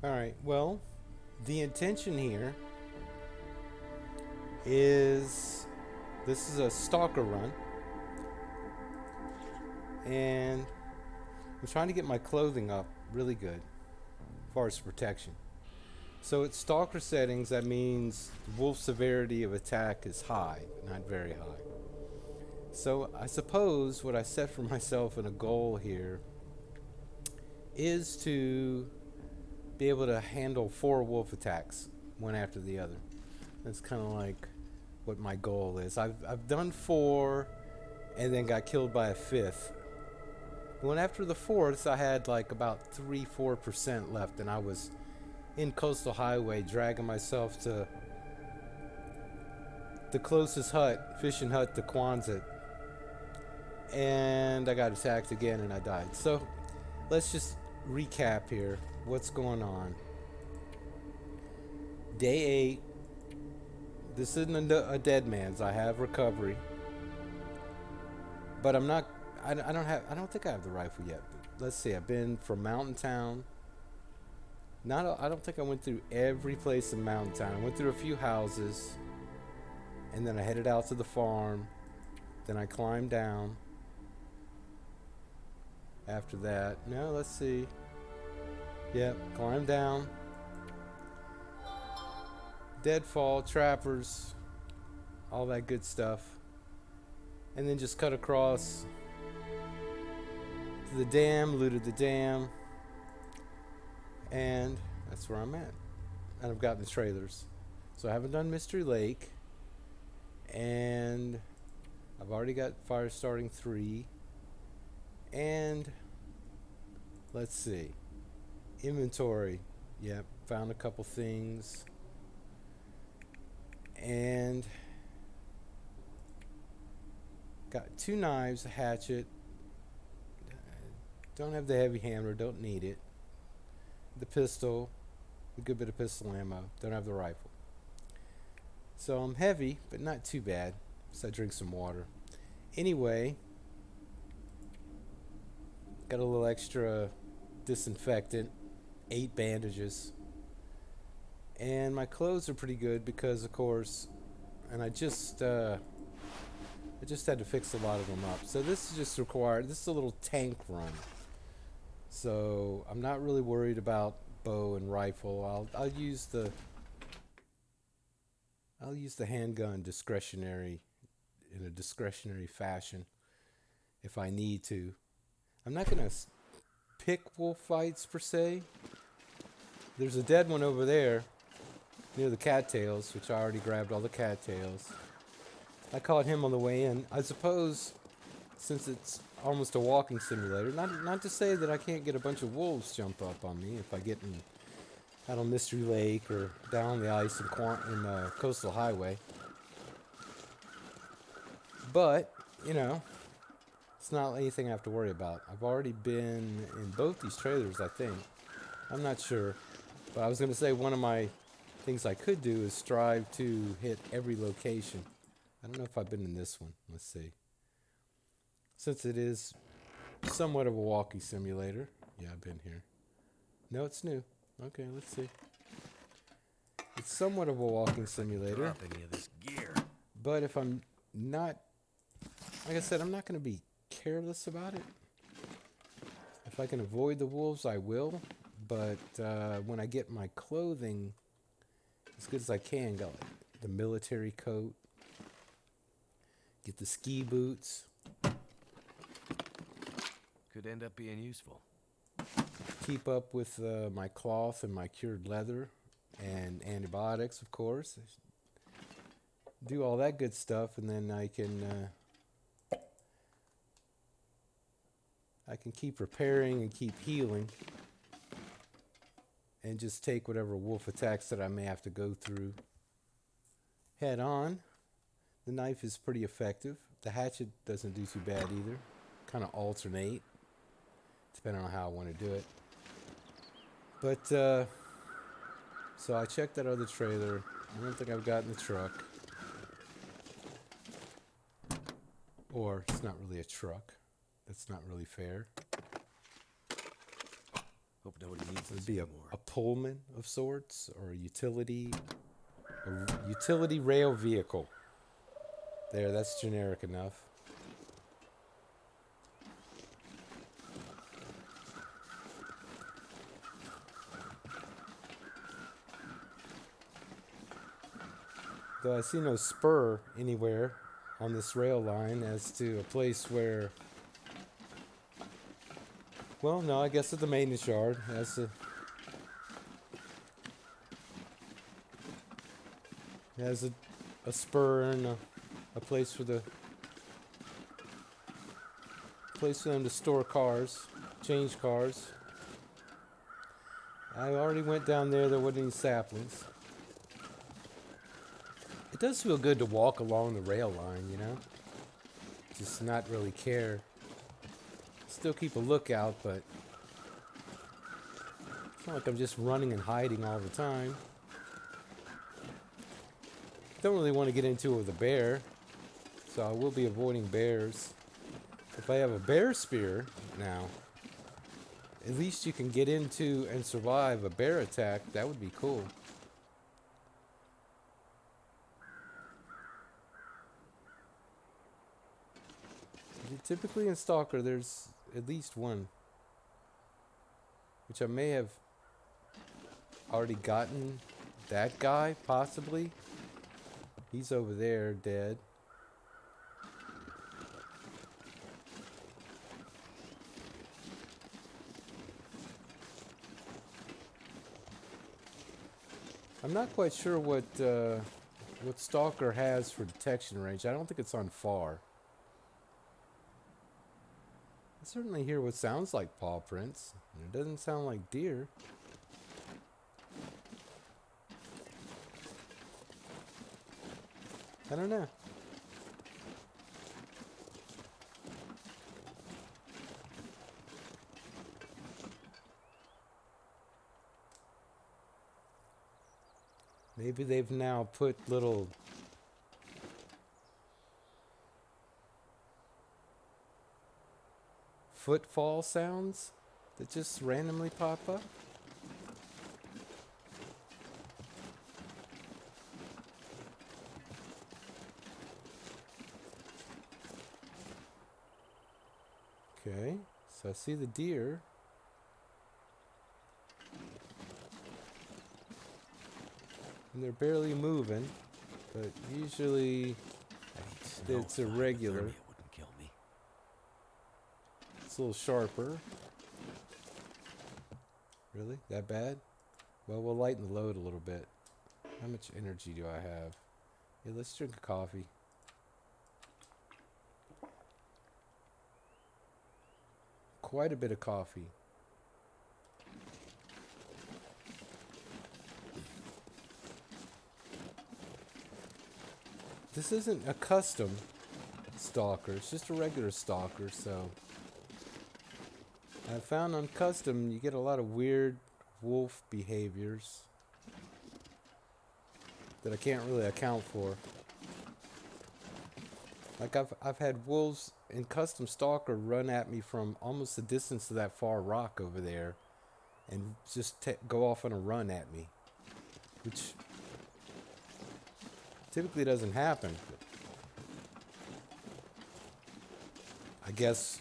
Alright, well, the intention here is this is a stalker run, and I'm trying to get my clothing up really good as far as protection. So at stalker settings, that means the wolf severity of attack is high, not very high. So I suppose what I set for myself in a goal here is to be able to handle 4 wolf attacks, one after the other. That's kind of like what my goal is. I've done 4 and then got killed by a 5th. When after the 4th, I had like about 3-4% left, and I was in Coastal Highway dragging myself to the closest hut, fishing hut to Quonset, and I got attacked again and I died. So let's just recap here what's going on. Day 8. This isn't a dead man's. I have recovery, but I'm not. I don't have. I don't think I have the rifle yet. But let's see. I've been from Mountain Town. Not. I don't think I went through every place in Mountain Town. I went through a few houses, and then I headed out to the farm. Then I climbed down. After that, no. Let's see. Yep. Climbed down. Deadfall, trappers, all that good stuff, and then just cut across to the dam, looted the dam, and that's where I'm at. And I've gotten the trailers. So I haven't done Mystery Lake, and I've already got Fire Starting 3, and let's see, inventory. Yep, found a couple things, and got 2 knives, a hatchet. Don't have the heavy hammer, don't need it. The pistol, a good bit of pistol ammo. Don't have the rifle. So I'm heavy, but not too bad. So I drink some water. Anyway, got a little extra disinfectant, 8 bandages. And my clothes are pretty good because, of course, and I just had to fix a lot of them up. So this is just required. This is a little tank run. So I'm not really worried about bow and rifle. I'll use the handgun discretionary in a discretionary fashion if I need to. I'm not gonna pick wolf fights per se. There's a dead one over there near the cattails, which I already grabbed all the cattails. I caught him on the way in. I suppose since it's almost a walking simulator, not to say that I can't get a bunch of wolves jump up on me if I get out on Mystery Lake or down on the ice in Coastal Highway. But, it's not anything I have to worry about. I've already been in both these trailers, I think. I'm not sure. But I was going to say one of my things I could do is strive to hit every location. I don't know if I've been in this one. Let's see. Since it is somewhat of a walking simulator. Yeah, I've been here. No, it's new. Okay, let's see. It's somewhat of a walking simulator. Drop any of this gear. But if I'm not, like I said, I'm not going to be careless about it. If I can avoid the wolves, I will. But when I get my clothing as good as I can, got like the military coat, get the ski boots. Could end up being useful. Keep up with my cloth and my cured leather and antibiotics, of course. Do all that good stuff, and then I can keep repairing and keep healing, and just take whatever wolf attacks that I may have to go through head on. The knife is pretty effective. The hatchet doesn't do too bad either. Kind of alternate, depending on how I want to do it. But, so I checked that other trailer. I don't think I've gotten the truck. Or it's not really a truck. That's not really fair. Hope nobody needs It'd this be anymore. a Pullman of sorts, or a utility rail vehicle. There, that's generic enough. Though I see no spur anywhere on this rail line as to a place where... Well, no, I guess at the maintenance yard. It has a spur and a place for them to store cars, change cars. I already went down there. There wasn't any saplings. It does feel good to walk along the rail line, you know? Just not really care. Still keep a lookout, but it's not like I'm just running and hiding all the time. Don't really want to get into it with a bear, so I will be avoiding bears. If I have a bear spear now, at least you can get into and survive a bear attack. That would be cool. Typically in Stalker, there's at least one, which I may have already gotten. That guy, possibly. He's over there, dead. I'm not quite sure what Stalker has for detection range. I don't think it's on far. I certainly hear what sounds like paw prints. And it doesn't sound like deer. I don't know. Maybe they've now put little footfall sounds that just randomly pop up. Okay, so I see the deer. And they're barely moving, but usually it's irregular. It wouldn't kill me. It's a little sharper. Really? That bad? Well, we'll lighten the load a little bit. How much energy do I have? Yeah, let's drink a coffee. Quite a bit of coffee. This isn't a custom Stalker, it's just a regular Stalker, so I found on custom you get a lot of weird wolf behaviors that I can't really account for. Like I've had wolves in custom Stalker run at me from almost the distance of that far rock over there and just go off on a run at me, which typically doesn't happen. I guess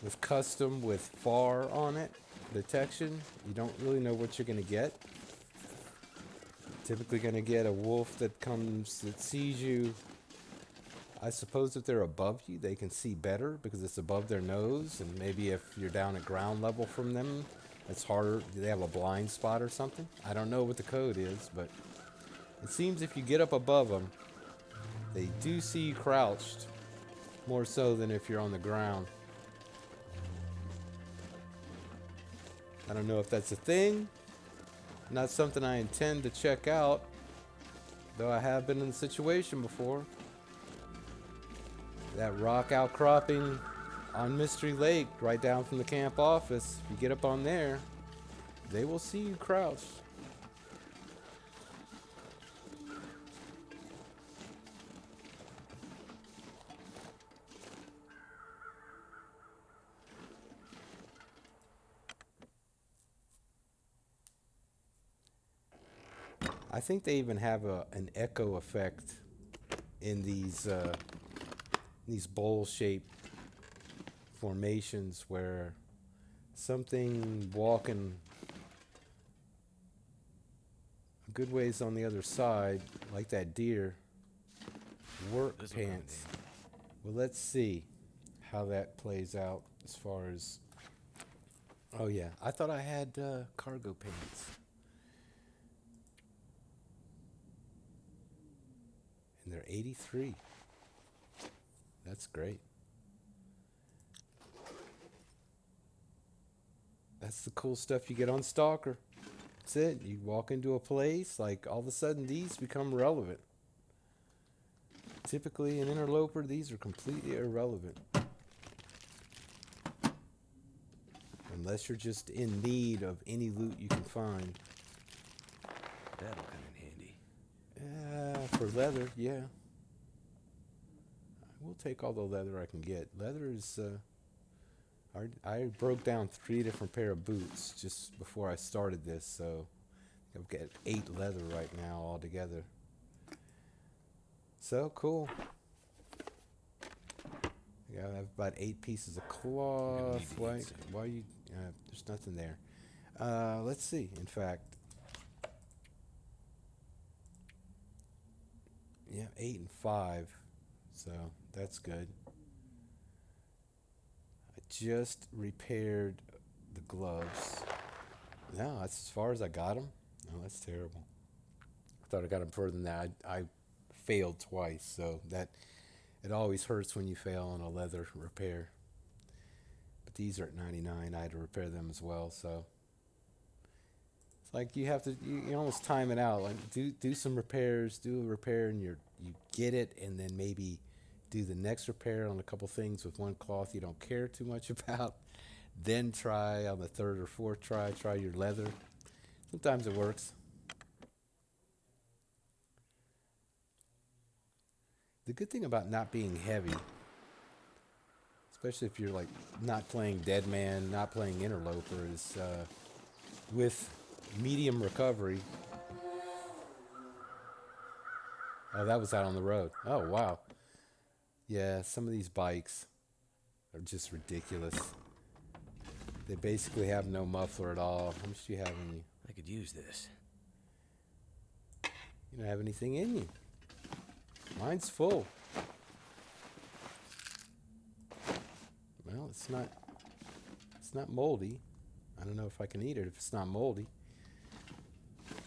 with custom with far on it, detection, you don't really know what you're going to get. Typically going to get a wolf that sees you. I suppose if they're above you, they can see better because it's above their nose, and maybe if you're down at ground level from them, it's harder. They have a blind spot or something. I don't know what the code is, but it seems if you get up above them, they do see you crouched, more so than if you're on the ground. I don't know if that's a thing. Not something I intend to check out, though I have been in the situation before. That rock outcropping on Mystery Lake, right down from the camp office. If you get up on there, they will see you crouched. I think they even have an echo effect in these bowl-shaped formations where something walking a good ways on the other side, like that deer, work This'll come in pants. handy. Well, let's see how that plays out as far as. Oh yeah, I thought I had cargo pants, and they're 83. That's great. That's the cool stuff you get on Stalker. That's it. You walk into a place, like all of a sudden these become relevant. Typically, an interloper, these are completely irrelevant. Unless you're just in need of any loot you can find. That'll come in handy. For leather, yeah. We'll take all the leather I can get. Leather is, I broke down 3 different pair of boots just before I started this, so I've got 8 leather right now altogether. So cool. Yeah, I have about 8 pieces of cloth. need to Why? eat some. Why you? There's nothing there. Let's see. In fact, yeah, 8 and 5. So that's good. I just repaired the gloves. No, that's as far as I got them. No, that's terrible. I thought I got them further than that. I failed twice, so that it always hurts when you fail on a leather repair. But these are at 99. I had to repair them as well, so it's like you have to you almost time it out. Like do some repairs, do a repair, and you get it, and then maybe do the next repair on a couple things with one cloth you don't care too much about. Then try on the 3rd or 4th try your leather. Sometimes it works. The good thing about not being heavy, especially if you're like not playing Dead Man, not playing Interloper, is with medium recovery. Oh, that was out on the road. Oh, wow. Yeah, some of these bikes are just ridiculous. They basically have no muffler at all. How much do you have in you? I could use this. You don't have anything in you. Mine's full. Well, it's not moldy. I don't know if I can eat it if it's not moldy.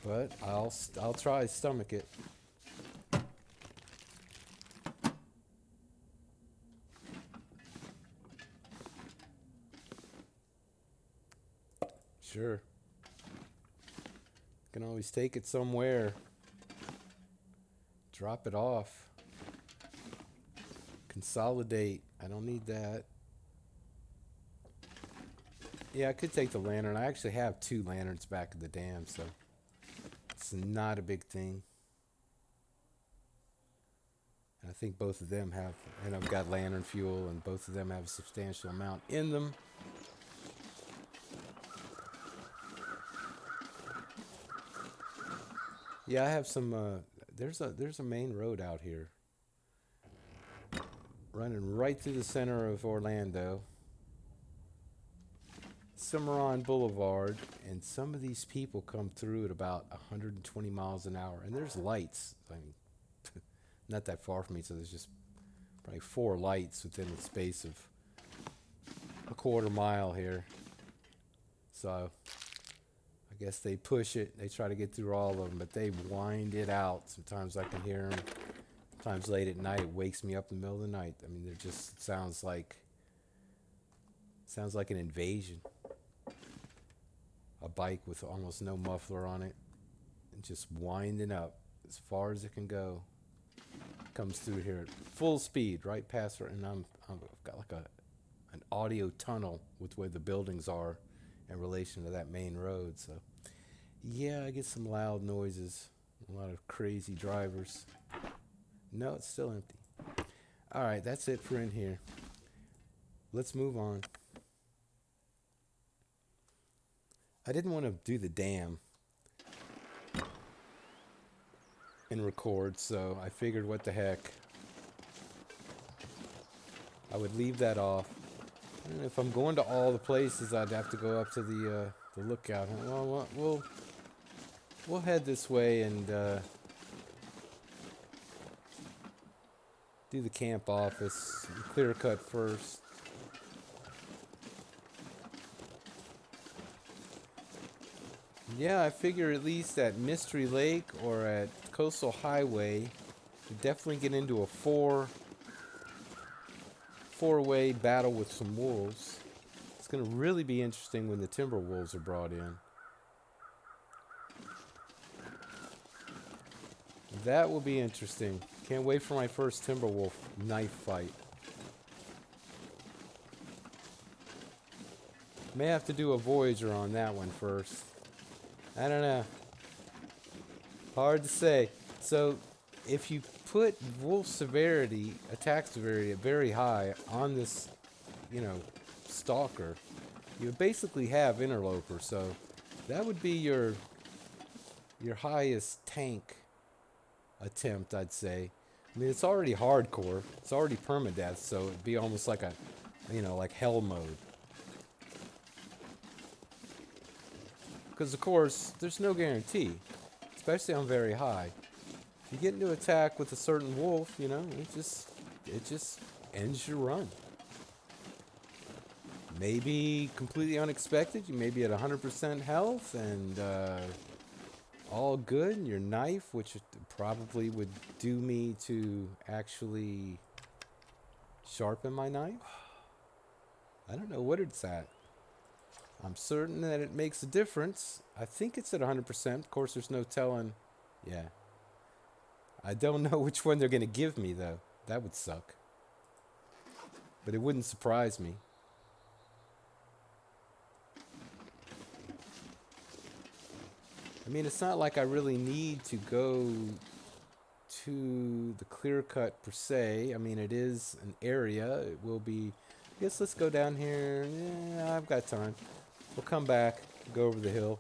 But I'll try to stomach it. Sure. Can always take it somewhere. Drop it off. Consolidate. I don't need that. Yeah, I could take the lantern. I actually have 2 lanterns back at the dam, so it's not a big thing. And I think both of them have, and I've got lantern fuel, and both of them have a substantial amount in them. Yeah, I have some, there's a main road out here. Running right through the center of Orlando. Cimarron Boulevard, and some of these people come through at about 120 miles an hour, and there's lights. I mean, not that far from me, so there's just probably 4 lights within the space of a quarter mile here. So I guess they push it. They try to get through all of them, but they wind it out. Sometimes I can hear them. Sometimes late at night, it wakes me up in the middle of the night. I mean, it just sounds like an invasion. A bike with almost no muffler on it, and just winding up as far as it can go. Comes through here at full speed, right past her, and I've got like an audio tunnel with where the buildings are in relation to that main road. So yeah, I get some loud noises, a lot of crazy drivers. No, it's still empty. All right, that's it for in here. Let's move on. I didn't want to do the dam and record, so I figured what the heck. I would leave that off. And if I'm going to all the places, I'd have to go up to the lookout. Well, we'll head this way and do the camp office. Clear cut first. Yeah, I figure at least at Mystery Lake or at Coastal Highway, you definitely get into a four-way battle with some wolves. It's going to really be interesting when the timber wolves are brought in. That will be interesting. Can't wait for my first timber wolf knife fight. May have to do a Voyager on that one first. I don't know. Hard to say. So, if you put wolf severity, attack severity, very high on this, Stalker, you basically have Interloper. So, that would be your highest tank attempt, I'd say. I mean, it's already hardcore. It's already permadeath, so it'd be almost like a, like hell mode. Because, of course, there's no guarantee, especially on very high. If you get into attack with a certain wolf, it just ends your run. Maybe completely unexpected. You may be at 100% health and all good. And your knife, which probably would do me to actually sharpen my knife. I don't know what it's at. I'm certain that it makes a difference. I think it's at 100%. Of course, there's no telling. Yeah. I don't know which one they're going to give me, though. That would suck. But it wouldn't surprise me. I mean, it's not like I really need to go to the clear cut per se. I mean, it is an area. It will be... I guess let's go down here. Yeah, I've got time. We'll come back, go over the hill.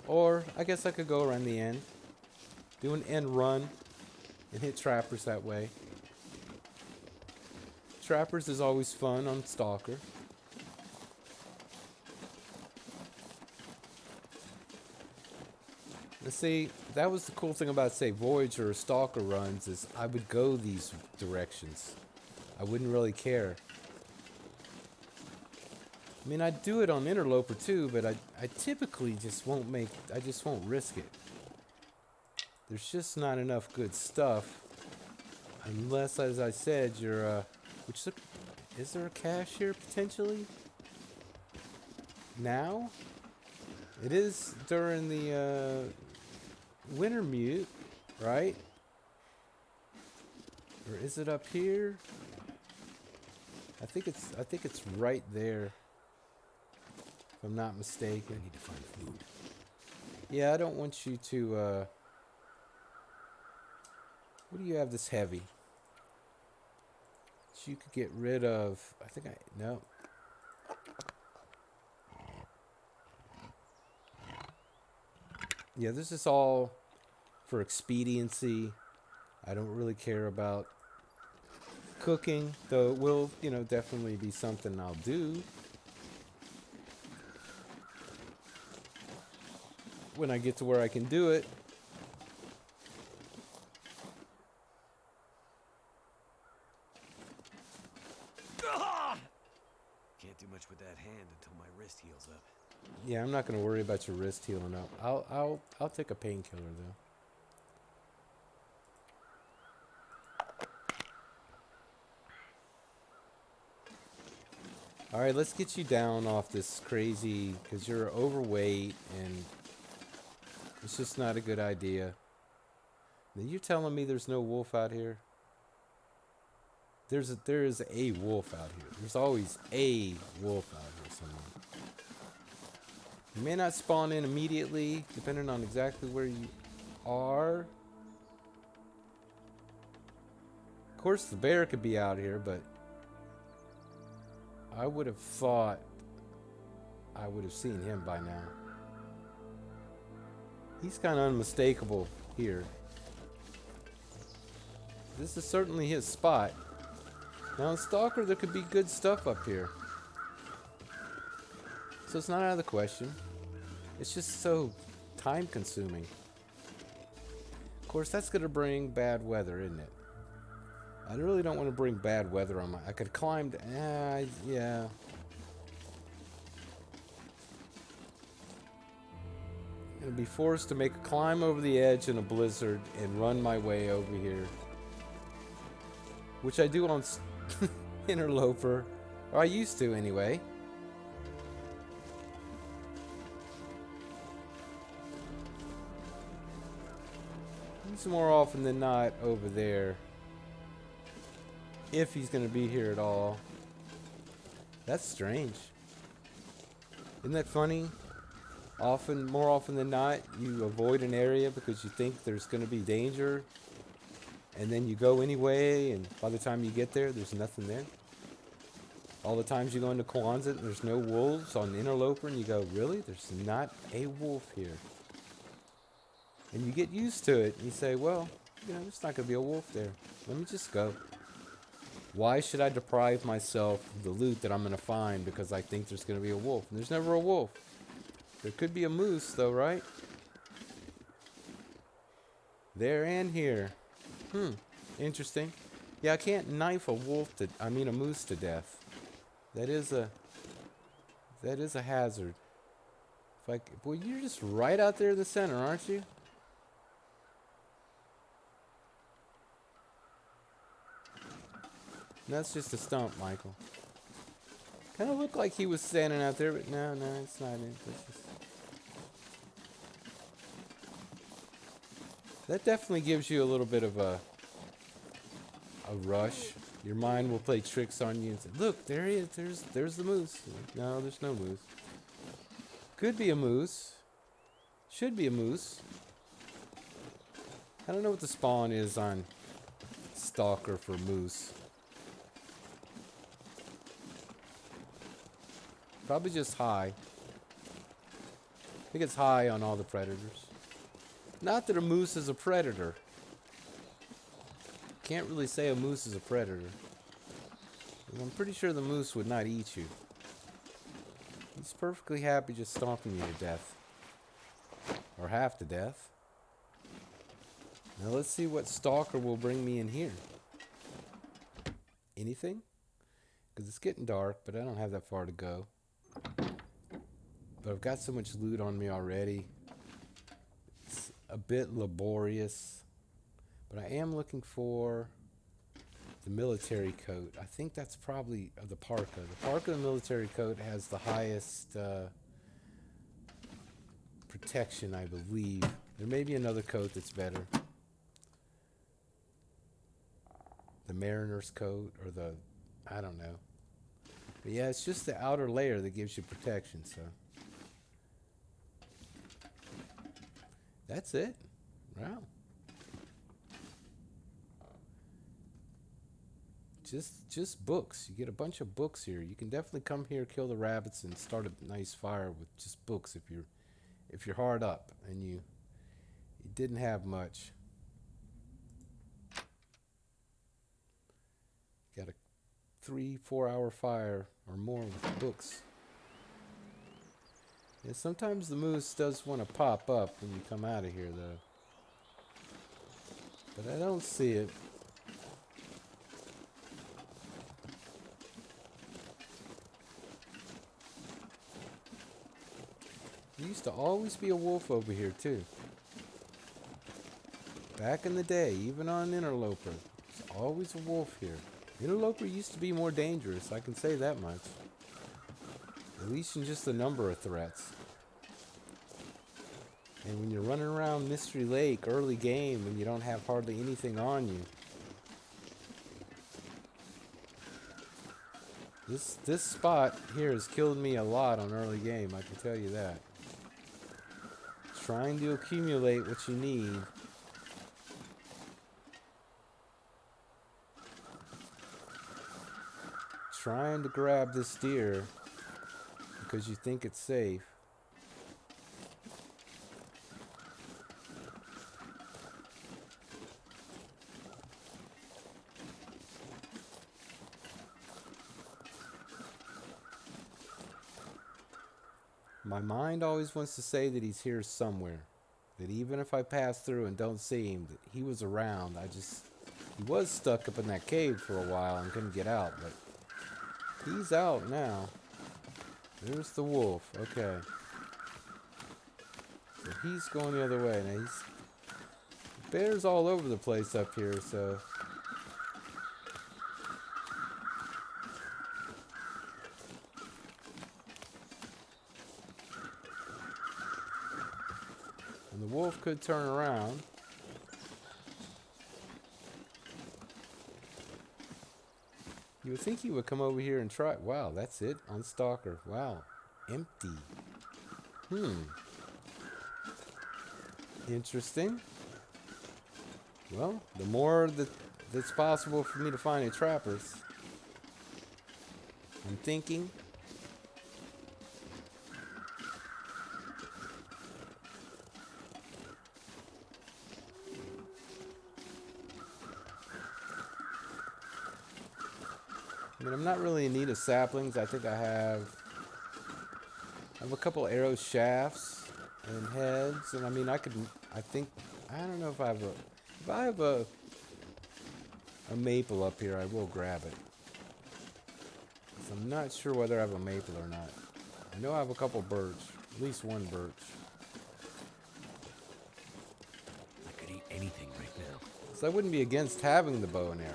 Or, I guess I could go around the end. Do an end run and hit trappers that way. Trappers is always fun on Stalker. Let's see, that was the cool thing about, say, Voyager or Stalker runs, is I would go these directions. I wouldn't really care. I mean, I'd do it on Interloper too, but I typically just won't risk it. There's just not enough good stuff. Unless, as I said, is there a cache here potentially? Now? It is during the winter mute, right? Or is it up here? I think it's right there. If I'm not mistaken. I need to find food. Yeah, I don't want you to, what do you have this heavy? So you could get rid of, no. Yeah, this is all for expediency. I don't really care about cooking, though it will, definitely be something I'll do. When I get to where I can do it. Can't do much with that hand until my wrist heals up. Yeah, I'm not going to worry about your wrist healing up. I'll take a painkiller though. All right, let's get you down off this crazy, because you're overweight and it's just not a good idea. Now, you're telling me there's no wolf out here? There is a wolf out here. There's always a wolf out here somewhere. You may not spawn in immediately, depending on exactly where you are. Of course, the bear could be out here, but I would have thought I would have seen him by now. He's kind of unmistakable here. This is certainly his spot. Now in Stalker, there could be good stuff up here. So it's not out of the question. It's just so time consuming. Of course, that's going to bring bad weather, isn't it? I really don't want to bring bad weather on my... I could climb... yeah. I'm going to be forced to make a climb over the edge in a blizzard and run my way over here. Which I do on Interloper. Or I used to, anyway. He's more often than not over there. If he's going to be here at all. That's strange. Isn't that funny? More often than not, you avoid an area because you think there's going to be danger. And then you go anyway, and by the time you get there, there's nothing there. All the times you go into Kwanzaa and there's no wolves on Interloper, and you go, really? There's not a wolf here. And you get used to it, and you say, well, you know, there's not going to be a wolf there. Let me just go. Why should I deprive myself of the loot that I'm going to find because I think there's going to be a wolf? And there's never a wolf. There could be a moose, though, right? There and here. Interesting. Yeah, I can't knife a moose to death. That is a hazard. Boy, you're just right out there in the center, aren't you? That's just a stump, Michael. Kind of looked like he was standing out there, but no, it's not it. That definitely gives you a little bit of a rush. Your mind will play tricks on you and say, look, there he is. There's the moose. No, there's no moose. Could be a moose. Should be a moose. I don't know what the spawn is on Stalker for moose. Probably just high. I think it's high on all the predators. Not that a moose is a predator. Can't really say a moose is a predator. I'm pretty sure the moose would not eat you. He's perfectly happy just stomping you to death. Or half to death. Now let's see what Stalker will bring me in here. Anything? Because it's getting dark, but I don't have that far to go. But I've got so much loot on me already. It's a bit laborious. But I am looking for the military coat. I think that's probably the parka. The parka and military coat has the highest protection, I believe. There may be another coat that's better. The mariner's coat or I don't know. But yeah, it's just the outer layer that gives you protection, so. That's it. Wow. Just books. You get a bunch of books here. You can definitely come here, kill the rabbits, and start a nice fire with just books if you're hard up and you didn't have much. Got a 3-4 hour fire or more with books. Yeah, sometimes the moose does want to pop up when you come out of here, though. But I don't see it. There used to always be a wolf over here, too. Back in the day, even on Interloper, there's always a wolf here. Interloper used to be more dangerous, I can say that much. At least in just the number of threats. And when you're running around Mystery Lake early game and you don't have hardly anything on you. This spot here has killed me a lot on early game, I can tell you that. Trying to accumulate what you need. Trying to grab this deer because you think it's safe. My mind always wants to say that he's here somewhere. That even if I pass through and don't see him, that he was around. He was stuck up in that cave for a while and couldn't get out, but he's out now. There's the wolf. Okay. So he's going the other way. Now bears all over the place up here, so. And the wolf could turn around. You would think he would come over here and try. Wow, that's it on Stalker. Wow, empty. Interesting. Well, the more that's possible for me to find in trappers. I'm thinking. I mean, I'm not really in need of saplings. I think I have a couple arrow shafts and heads, and I mean, I don't know if I have a maple up here, I will grab it. So I'm not sure whether I have a maple or not. I know I have a couple birch, at least one birch. I could eat anything right now. So I wouldn't be against having the bow and arrow.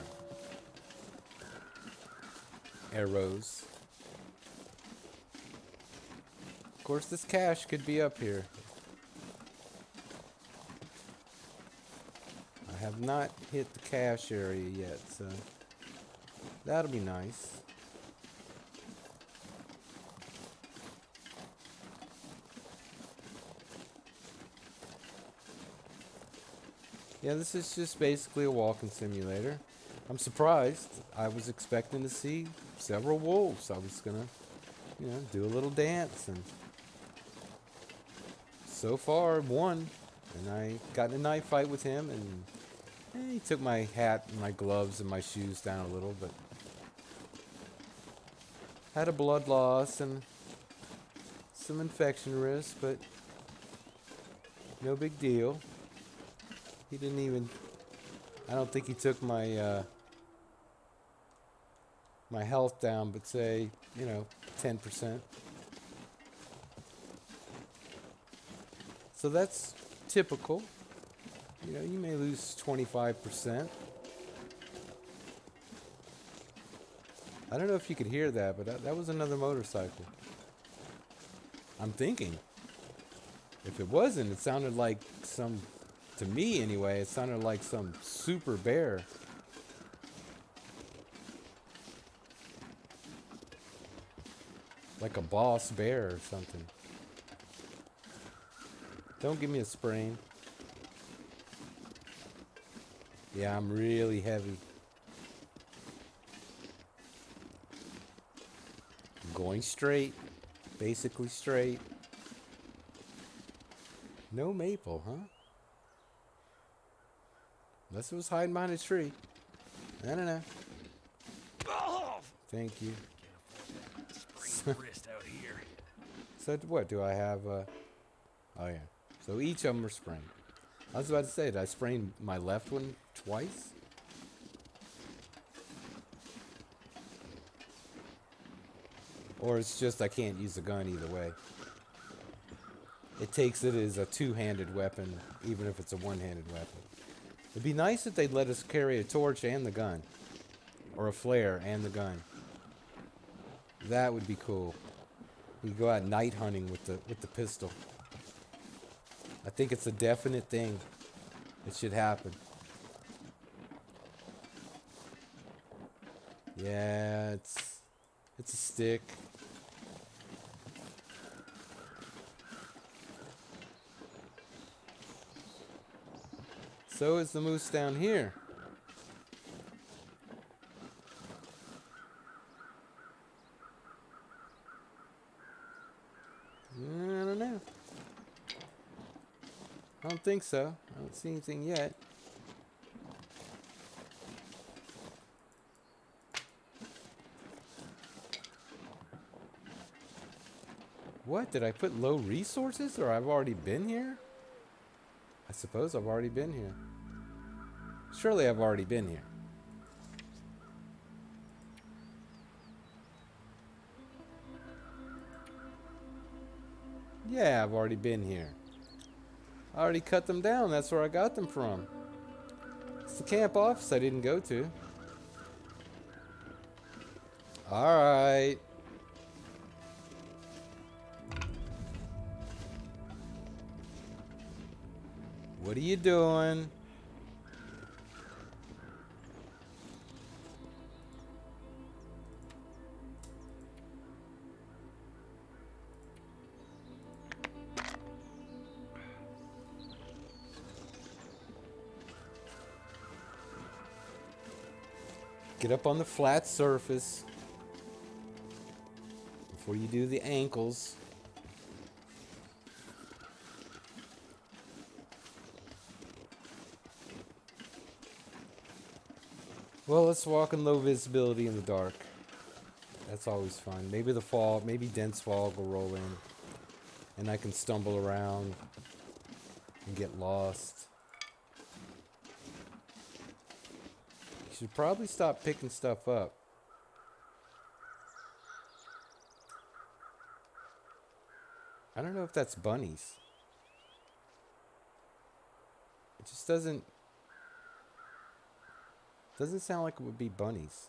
Arrows. Of course, this cache could be up here. I have not hit the cache area yet, so that'll be nice. Yeah, this is just basically a walking simulator. I'm surprised. I was expecting to see several wolves. I was gonna, do a little dance, and so far one. And I got in a knife fight with him, and he took my hat and my gloves and my shoes down a little, but had a blood loss and some infection risk, but no big deal. He didn't even, I don't think he took my my health down, but say, 10%. So that's typical. You may lose 25%. I don't know if you could hear that, but that was another motorcycle. I'm thinking. If it wasn't, it sounded like to me anyway, it sounded like some super bear. Like a boss bear or something. Don't give me a sprain. Yeah, I'm really heavy. I'm going straight. Basically straight. No maple, huh? Unless it was hiding behind a tree. I don't know. Thank you. Wrist out here. So what do I have? Oh yeah. So each of them are sprained. I was about to say, did I sprain my left one twice? Or it's just I can't use the gun either way. It takes it as a two-handed weapon, even if it's a one-handed weapon. It'd be nice if they'd let us carry a torch and the gun. Or a flare and the gun. That would be cool. We go out night hunting with the pistol. I think it's a definite thing. It should happen. Yeah, it's a stick. So is the moose down here. I don't know. I don't think so. I don't see anything yet. What? Did I put low resources or I've already been here? I suppose I've already been here. Surely I've already been here. Yeah, I've already been here. I already cut them down. That's where I got them from. It's the camp office I didn't go to. Alright. What are you doing? Get up on the flat surface before you do the ankles. Well, let's walk in low visibility in the dark. That's always fun. Maybe the fog, maybe dense fog will roll in and I can stumble around and get lost. You should probably stop picking stuff up. I don't know if that's bunnies. It just doesn't sound like it would be bunnies.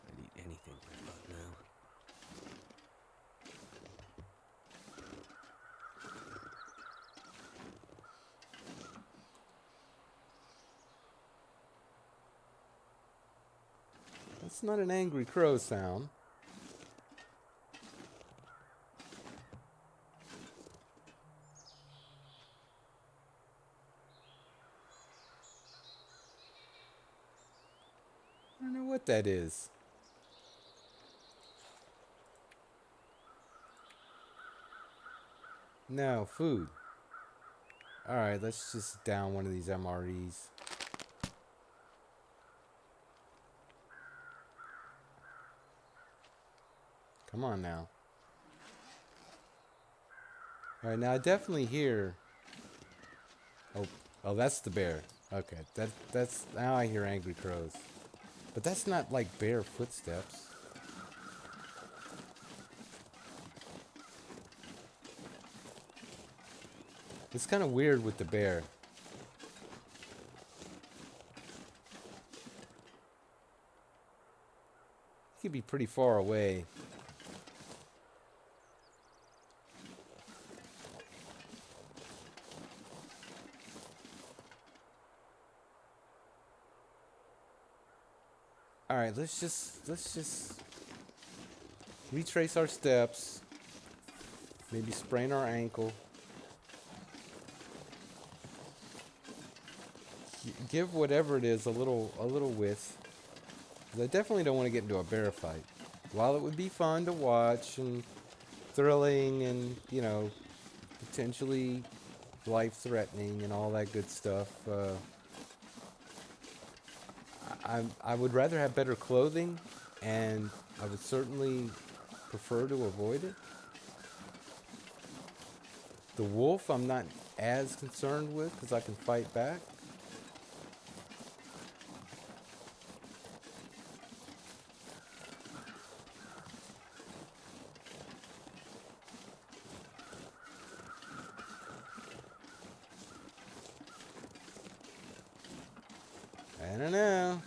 I'd eat anything for luck now. That's not an angry crow sound. I don't know what that is. No, food. Alright, let's just down one of these MREs. Come on now. Alright, now I definitely hear... Oh, that's the bear. Okay, that's... Now I hear angry crows. But that's not like bear footsteps. It's kind of weird with the bear. He could be pretty far away. All right, let's just retrace our steps. Maybe sprain our ankle. Give whatever it is a little width. 'Cause I definitely don't want to get into a bear fight. While it would be fun to watch and thrilling and, you know, potentially life-threatening and all that good stuff, I would rather have better clothing, and I would certainly prefer to avoid it. The wolf I'm not as concerned with because I can fight back. I don't know.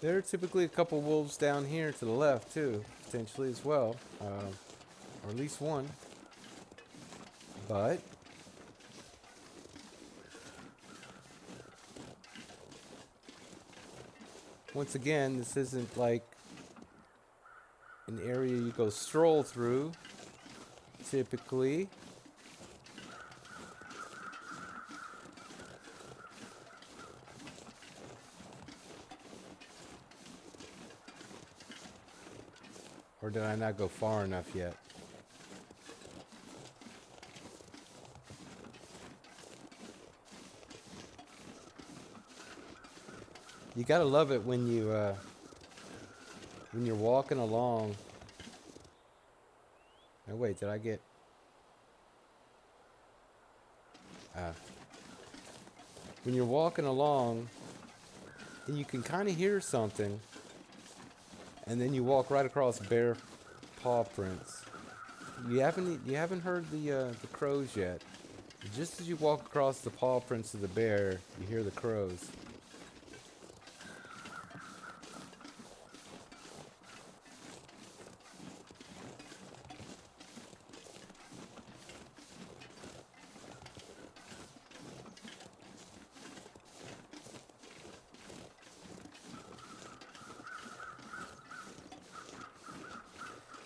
There are typically a couple wolves down here to the left too, potentially as well, or at least one. But once again, this isn't like an area you go stroll through, typically. Or did I not go far enough yet? You gotta love it when you're walking along. Oh wait, did I get? When you're walking along, and you can kind of hear something, and then you walk right across bare paw prints. You haven't heard the crows yet. Just as you walk across the paw prints of the bear, you hear the crows.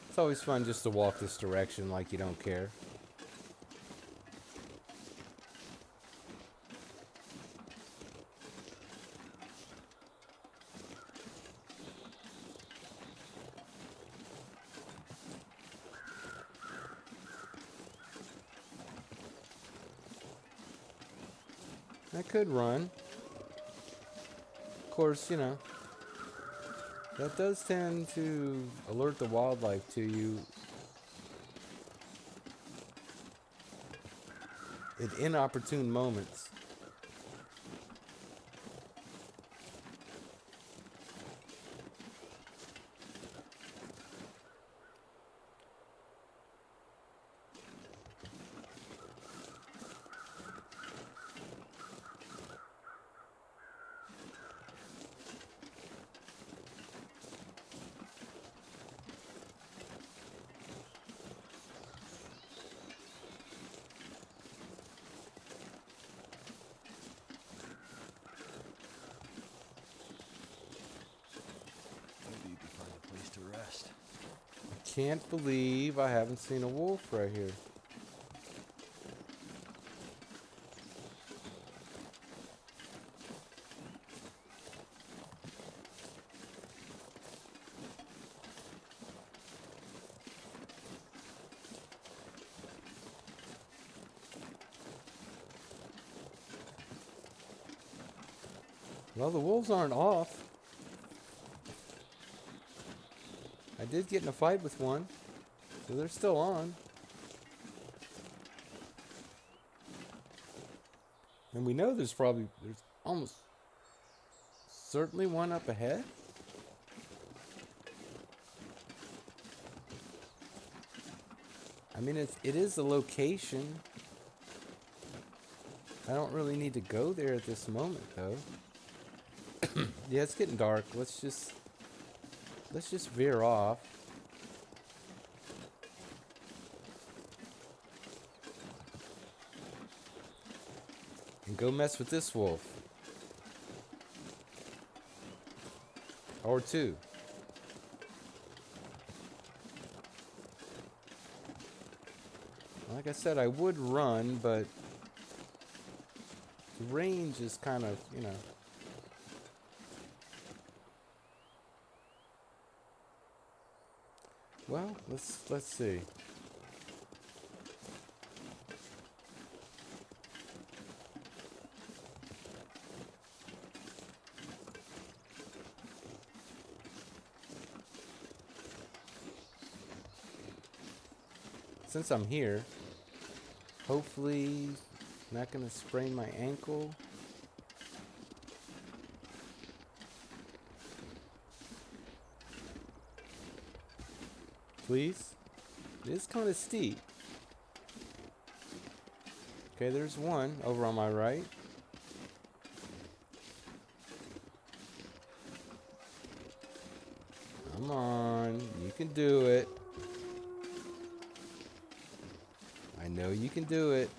It's always fun just to walk this direction like you don't care. I could run. Of course, you know, that does tend to alert the wildlife to you at inopportune moments. Maybe you could find a place to rest. Can't believe I haven't seen a wolf right here. Well, the wolves aren't off. I did get in a fight with one, so they're still on. And we know there's almost certainly one up ahead. I mean, it is a location. I don't really need to go there at this moment, though. Yeah, it's getting dark. Let's just veer off. And go mess with this wolf. Or two. Like I said, I would run, but the range is kind of, you know. Well, let's see. Since I'm here, hopefully not gonna sprain my ankle. Please. It is kind of steep. Okay, there's one over on my right. Come on, you can do it. I know you can do it.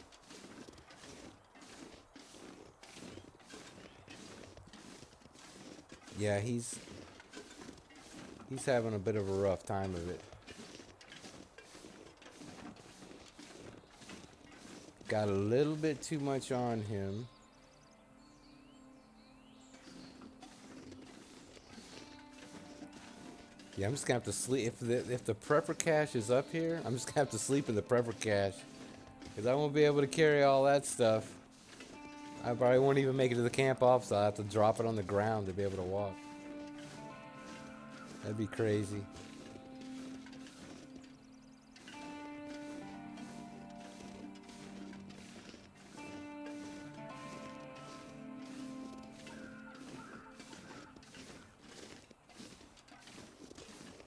Yeah, he's having a bit of a rough time of it. Got a little bit too much on him. Yeah, I'm just gonna have to sleep. If the prepper cache is up here, I'm just gonna have to sleep in the prepper cache. Because I won't be able to carry all that stuff. I probably won't even make it to the camp office. I'll have to drop it on the ground to be able to walk. That'd be crazy.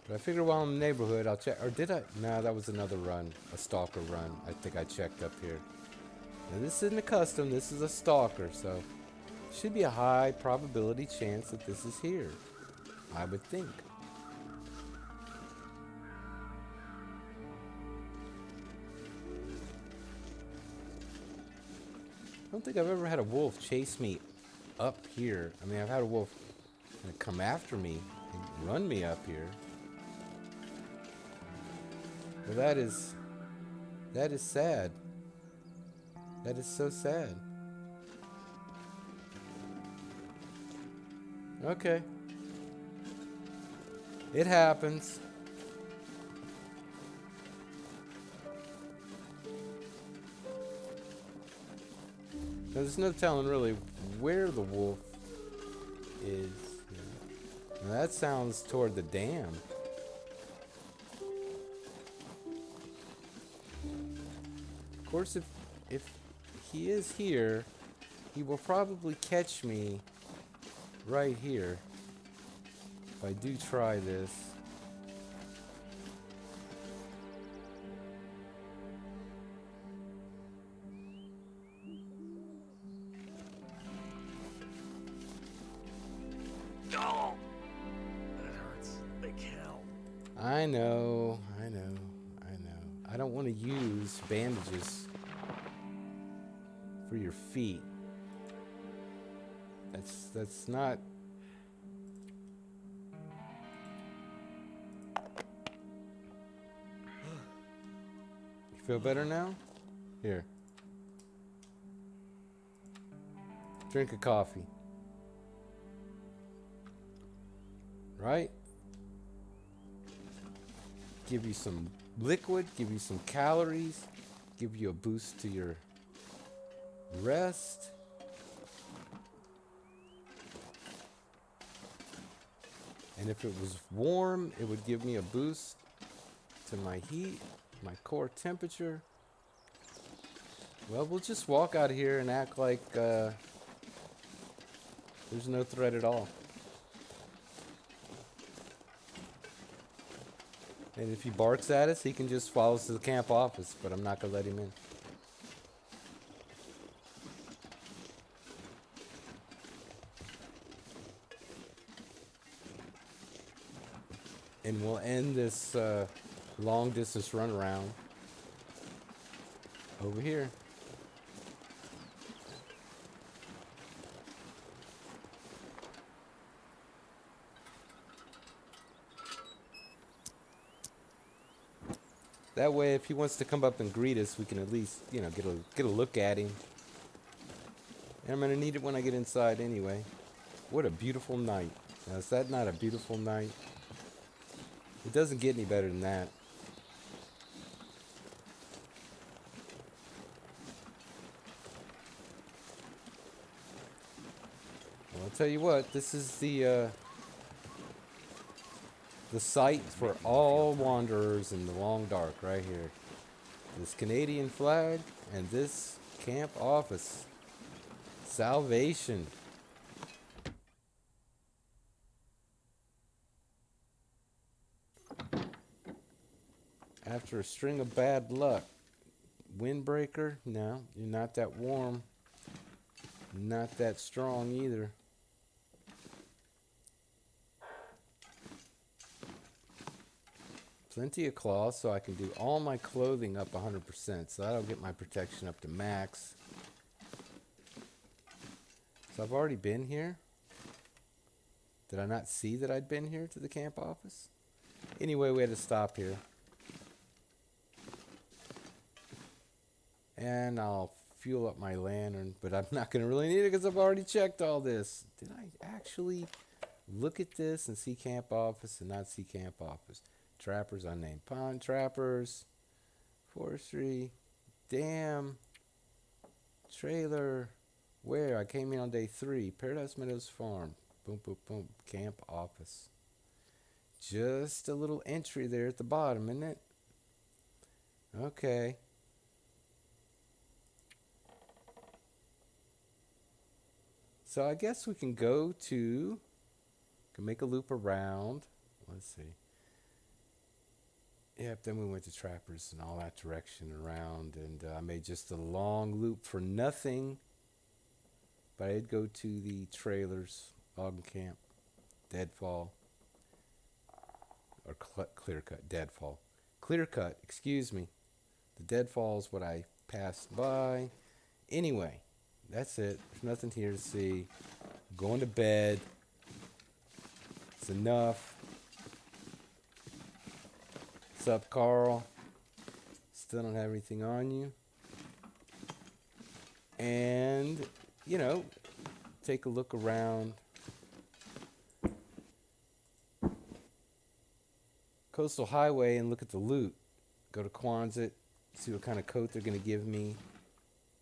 But I figure while I'm in the neighborhood, I'll check. Or did I? No, that was another run. A stalker run. I think I checked up here. Now, this isn't a custom. This is a stalker. So, should be a high probability chance that this is here. I would think. I don't think I've ever had a wolf chase me up here. I mean, I've had a wolf come after me and run me up here. Well, that is sad. That is so sad. Okay. It happens. Now, there's no telling really where the wolf is. Now, that sounds toward the dam. Of course, if he is here, he will probably catch me right here. If I do try this. Oh, that hurts like hell. I know. I don't want to use bandages for your feet. That's not. You feel better now? Here. Drink a coffee. Right? Give you some liquid, give you some calories, give you a boost to your rest. And if it was warm, it would give me a boost to my heat, my core temperature. Well, we'll just walk out here and act like there's no threat at all. And if he barks at us, he can just follow us to the camp office, but I'm not going to let him in. And we'll end this long distance run around over here. That way, if he wants to come up and greet us, we can at least, you know, get a look at him. And I'm gonna need it when I get inside anyway. What a beautiful night. Now, is that not a beautiful night? It doesn't get any better than that. Well, I'll tell you what, this is the site for all wanderers in the long dark right here. This Canadian flag and this camp office. Salvation. After a string of bad luck. Windbreaker? No, you're not that warm. Not that strong either. Plenty of cloth so I can do all my clothing up 100%. So that'll get my protection up to max. So I've already been here. Did I not see that I'd been here to the camp office? Anyway, we had to stop here. And I'll fuel up my lantern, but I'm not going to really need it because I've already checked all this. Did I actually Look at this and see camp office and not see camp office. Trappers unnamed. Pond trappers. Forestry. Damn. Trailer. Where? I came in on day 3. Paradise Meadows Farm. Boom, boom, boom. Camp office. Just a little entry there at the bottom, isn't it? Okay. So I guess we can go to, can make a loop around. Let's see. Yep, then we went to Trappers and all that direction around, and I made just a long loop for nothing. But I did go to the trailers, Log Camp, Deadfall, or Clear Cut, Deadfall. Clear Cut, excuse me. The Deadfall is what I passed by. Anyway, that's it. There's nothing here to see. I'm going to bed. It's enough. What's up, Carl? Still don't have anything on you. And, you know, take a look around. Coastal Highway and look at the loot. Go to Quonset, see what kind of coat they're going to give me.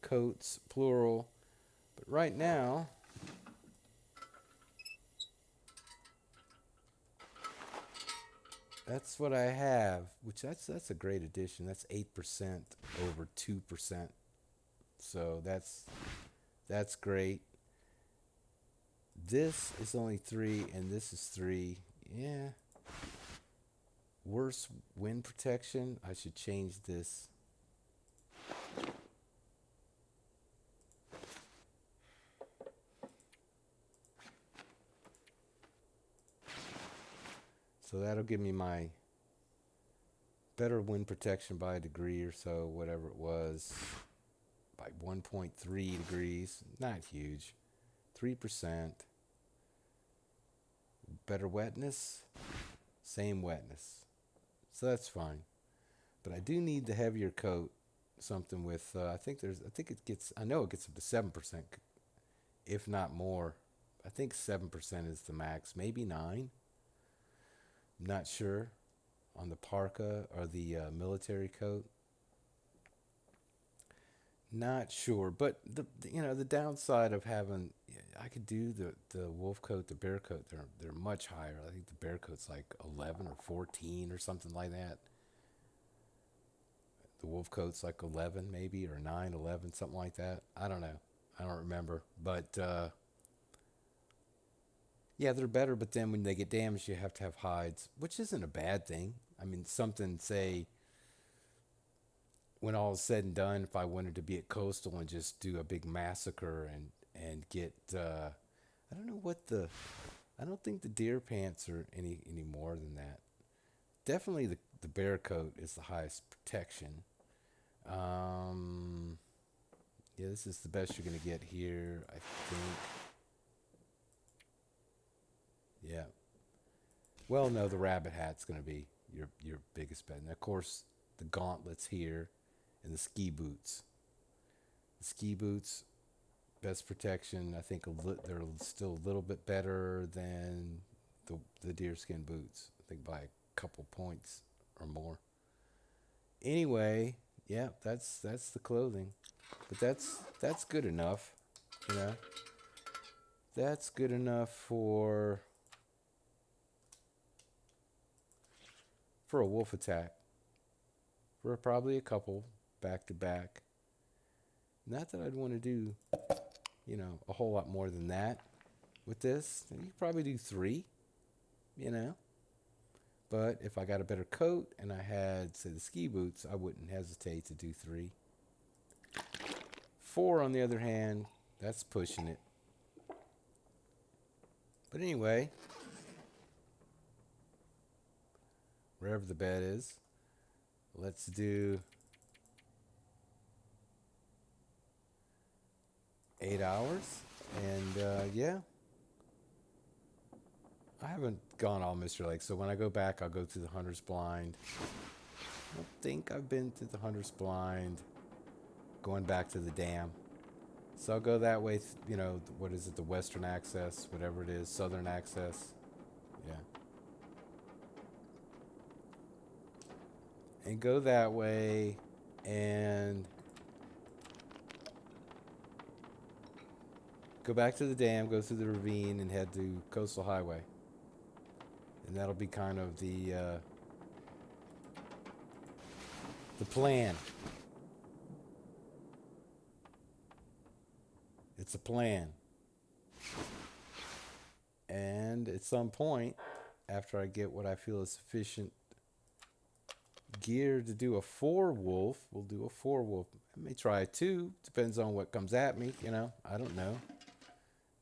Coats, plural. But right now, that's what I have, which that's a great addition. That's 8% over 2%. So that's great. This is only 3 and this is 3. Yeah. Worse wind protection. I should change this. So that'll give me my better wind protection by a degree or so, whatever it was, by 1.3 degrees. Not huge. 3%. Better wetness. Same wetness. So that's fine. But I do need the heavier coat. Something with, I know it gets up to 7%, if not more. I think 7% is the max, maybe 9. I'm not sure on the parka or the military coat. Not sure, but the downside of having, I could do the wolf coat, the bear coat. They're much higher. I think the bear coat's like 11 or 14 or something like that. The wolf coat's like 11 maybe, or 9, 11, something like that. I don't know. I don't remember, but yeah, they're better. But then when they get damaged, you have to have hides, which isn't a bad thing. I mean, something, say, when all is said and done, if I wanted to be at Coastal and just do a big massacre and get, I don't know what I don't think the deer pants are any more than that. Definitely the bear coat is the highest protection. Yeah, this is the best you're gonna get here, I think. Yeah. Well, no, the rabbit hat's gonna be your biggest bet, and of course the gauntlets here, and the ski boots. The ski boots, best protection. I think they're still a little bit better than the deerskin boots. I think by a couple points or more. Anyway, yeah, that's the clothing, but that's good enough, you know. That's good enough for a wolf attack. For probably a couple back to back. Not that I'd want to do, a whole lot more than that with this. You could probably do 3, you know. But if I got a better coat and I had, say, the ski boots, I wouldn't hesitate to do 3. 4, on the other hand, that's pushing it. But anyway, wherever the bed is, let's do 8 hours. And yeah, I haven't gone all Mr. Lake, so when I go back, I'll go through the Hunter's Blind. I don't think I've been to the Hunter's Blind going back to the dam. So I'll go that way, what is it, the Western Access, whatever it is, Southern Access. Yeah. And go that way, and go back to the dam, go through the ravine, and head to Coastal Highway. And that'll be kind of the plan. It's a plan. And at some point, after I get what I feel is sufficient gear to do a 4-wolf, we'll do a 4-wolf. I may try a 2. Depends on what comes at me, you know. I don't know.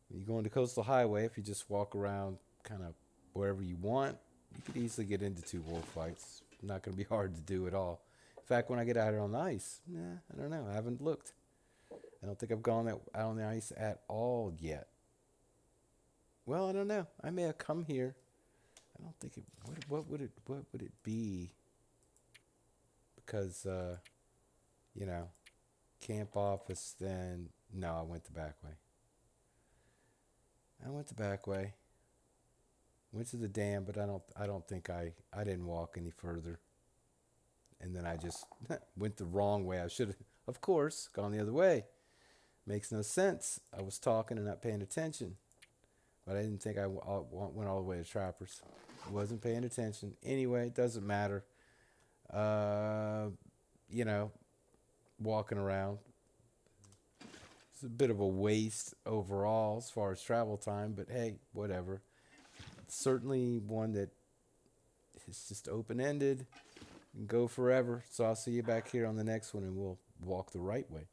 When you go into Coastal Highway, if you just walk around kind of wherever you want, you could easily get into 2 wolf fights. Not going to be hard to do at all. In fact, when I get out here on the ice, I don't know. I haven't looked. I don't think I've gone out on the ice at all yet. Well, I don't know. I may have come here. I don't think it. What would it be? Because camp office. Then no, I went the back way. Went to the dam, but I don't think I didn't walk any further. And then I just went the wrong way. I should have, of course, gone the other way. Makes no sense. I was talking and not paying attention. But I didn't think I went all the way to Trappers. I wasn't paying attention. Anyway, it doesn't matter. Walking around. It's a bit of a waste overall as far as travel time, but hey, whatever. It's certainly one that is just open-ended and go forever. So I'll see you back here on the next one, and we'll walk the right way.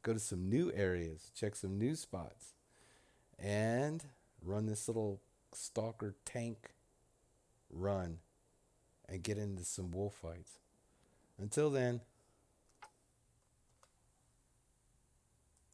Go to some new areas, check some new spots, and run this little Stalker tank run and get into some wolf fights. Until then,